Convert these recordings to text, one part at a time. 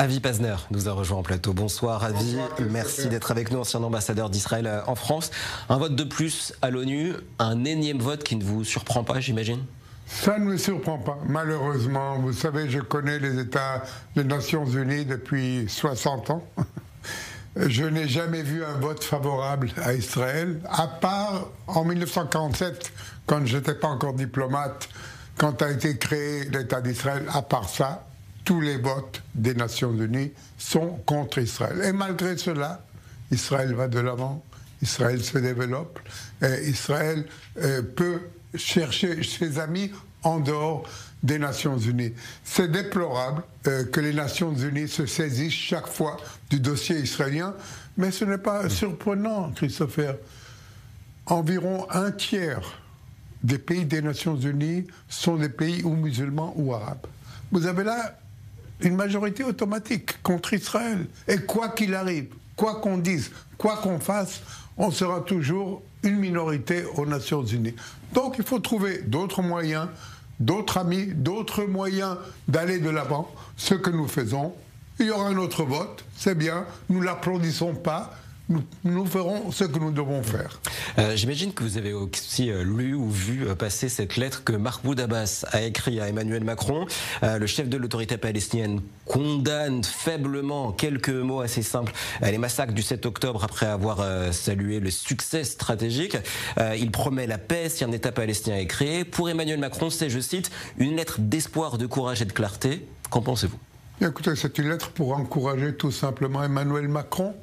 Avi Pazner nous a rejoint en plateau. Bonsoir Avi, merci d'être avec nous, ancien ambassadeur d'Israël en France. Un vote de plus à l'ONU, un énième vote qui ne vous surprend pas, j'imagine? Ça ne me surprend pas, malheureusement. Vous savez, je connais les Nations Unies depuis 60 ans. Je n'ai jamais vu un vote favorable à Israël, à part en 1947, quand je n'étais pas encore diplomate, quand a été créé l'État d'Israël. À part ça, tous les votes des Nations Unies sont contre Israël. Et malgré cela, Israël va de l'avant, Israël se développe, et Israël peut chercher ses amis en dehors des Nations Unies. C'est déplorable que les Nations Unies se saisissent chaque fois du dossier israélien, mais ce n'est pas surprenant, Christopher. Environ un tiers des pays des Nations Unies sont des pays ou musulmans ou arabes. Vous avez là une majorité automatique contre Israël. Et quoi qu'il arrive, quoi qu'on dise, quoi qu'on fasse, on sera toujours une minorité aux Nations Unies. Donc il faut trouver d'autres moyens, d'autres amis, d'autres moyens d'aller de l'avant. Ce que nous faisons, il y aura un autre vote, c'est bien, nous ne l'applaudissons pas, nous ferons ce que nous devons faire. J'imagine que vous avez aussi lu ou vu passer cette lettre que Mahmoud Abbas a écrite à Emmanuel Macron. Le chef de l'autorité palestinienne condamne faiblement, en quelques mots assez simples, les massacres du 7 octobre après avoir salué le succès stratégique. Il promet la paix si un État palestinien est créé. Pour Emmanuel Macron, c'est, je cite, une lettre d'espoir, de courage et de clarté. Qu'en pensez-vous? Écoutez, c'est une lettre pour encourager tout simplement Emmanuel Macron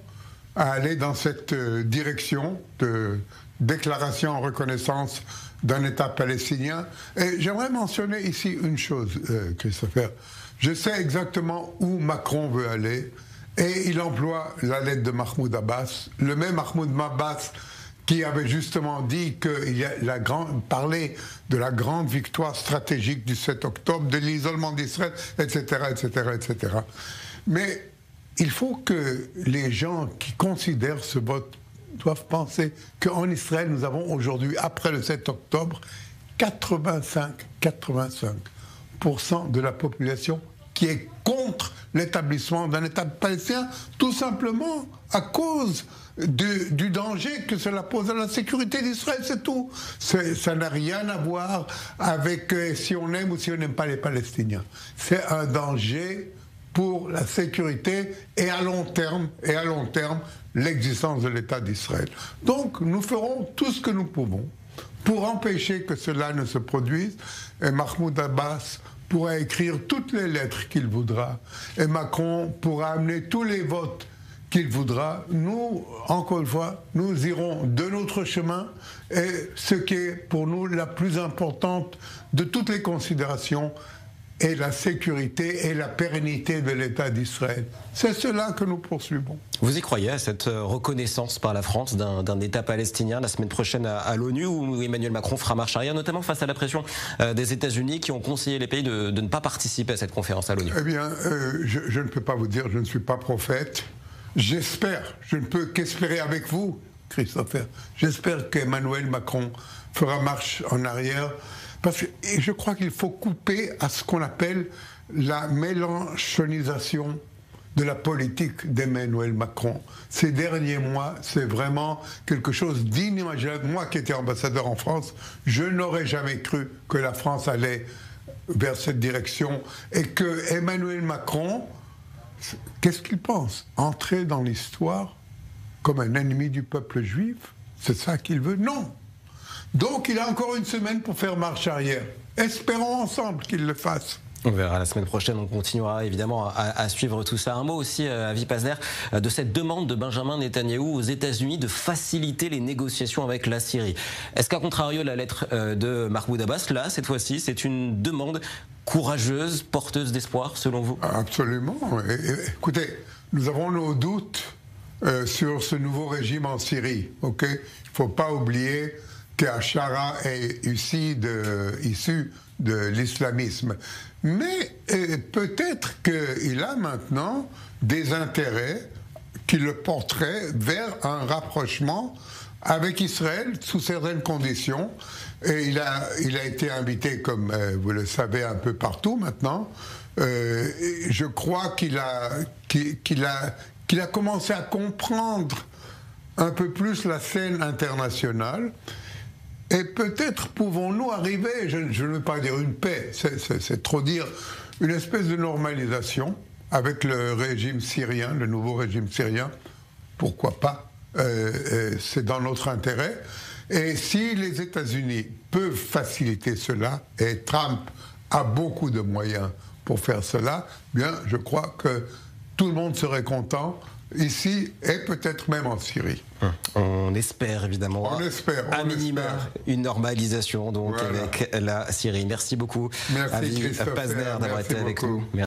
à aller dans cette direction de déclaration en reconnaissance d'un État palestinien. Et j'aimerais mentionner ici une chose, Christopher. Je sais exactement où Macron veut aller et il emploie la lettre de Mahmoud Abbas, le même Mahmoud Abbas qui avait justement dit qu'il parlait de la grande victoire stratégique du 7 octobre, de l'isolement d'Israël, etc., etc., etc. Mais il faut que les gens qui considèrent ce vote doivent penser qu'en Israël, nous avons aujourd'hui, après le 7 octobre, 85% de la population qui est contre l'établissement d'un État palestinien, tout simplement à cause du danger que cela pose à la sécurité d'Israël, c'est tout. Ça n'a rien à voir avec si on aime ou si on n'aime pas les Palestiniens. C'est un danger pour la sécurité et à long terme, l'existence de l'État d'Israël. Donc, nous ferons tout ce que nous pouvons pour empêcher que cela ne se produise. Et Mahmoud Abbas pourra écrire toutes les lettres qu'il voudra. Et Macron pourra amener tous les votes qu'il voudra. Nous, encore une fois, nous irons de notre chemin. Et ce qui est pour nous la plus importante de toutes les considérations, et la sécurité et la pérennité de l'État d'Israël. C'est cela que nous poursuivons. Vous y croyez à cette reconnaissance par la France d'un État palestinien la semaine prochaine à l'ONU, où Emmanuel Macron fera marche arrière, notamment face à la pression des États-Unis qui ont conseillé les pays de ne pas participer à cette conférence à l'ONU? Eh bien, je ne peux pas vous dire, je ne suis pas prophète. J'espère, je ne peux qu'espérer avec vous, Christopher, j'espère qu'Emmanuel Macron fera marche en arrière. Parce que je crois qu'il faut couper à ce qu'on appelle la mélanchonisation de la politique d'Emmanuel Macron. Ces derniers mois, c'est vraiment quelque chose d'inimaginable. Moi qui étais ambassadeur en France, je n'aurais jamais cru que la France allait vers cette direction et que Emmanuel Macron, qu'est-ce qu'il pense? Entrer dans l'histoire comme un ennemi du peuple juif? C'est ça qu'il veut? Non! Donc il a encore une semaine pour faire marche arrière. Espérons ensemble qu'il le fasse. On verra la semaine prochaine, on continuera évidemment à suivre tout ça. Un mot aussi, Avi Pazner, de cette demande de Benjamin Netanyahou aux États-Unis de faciliter les négociations avec la Syrie. Est-ce qu'à contrario, la lettre de Mahmoud Abbas, là, cette fois-ci, c'est une demande courageuse, porteuse d'espoir, selon vous? Absolument. Écoutez, nous avons nos doutes sur ce nouveau régime en Syrie. Okay? Il ne faut pas oublier qu'Achara est issu de l'islamisme. Mais peut-être qu'il a maintenant des intérêts qui le porteraient vers un rapprochement avec Israël sous certaines conditions. Et il a été invité, comme vous le savez, un peu partout maintenant. Je crois qu'il a commencé à comprendre un peu plus la scène internationale. Et peut-être pouvons-nous arriver, je ne veux pas dire une paix, c'est trop dire, une espèce de normalisation avec le régime syrien, le nouveau régime syrien. Pourquoi pas? C'est dans notre intérêt. Et si les États-Unis peuvent faciliter cela, et Trump a beaucoup de moyens pour faire cela, bien, je crois que tout le monde serait content, ici et peut-être même en Syrie. On espère évidemment, on espère, une normalisation donc, voilà, avec la Syrie. Merci beaucoup, merci Avi Pazner, d'avoir été avec nous. Merci.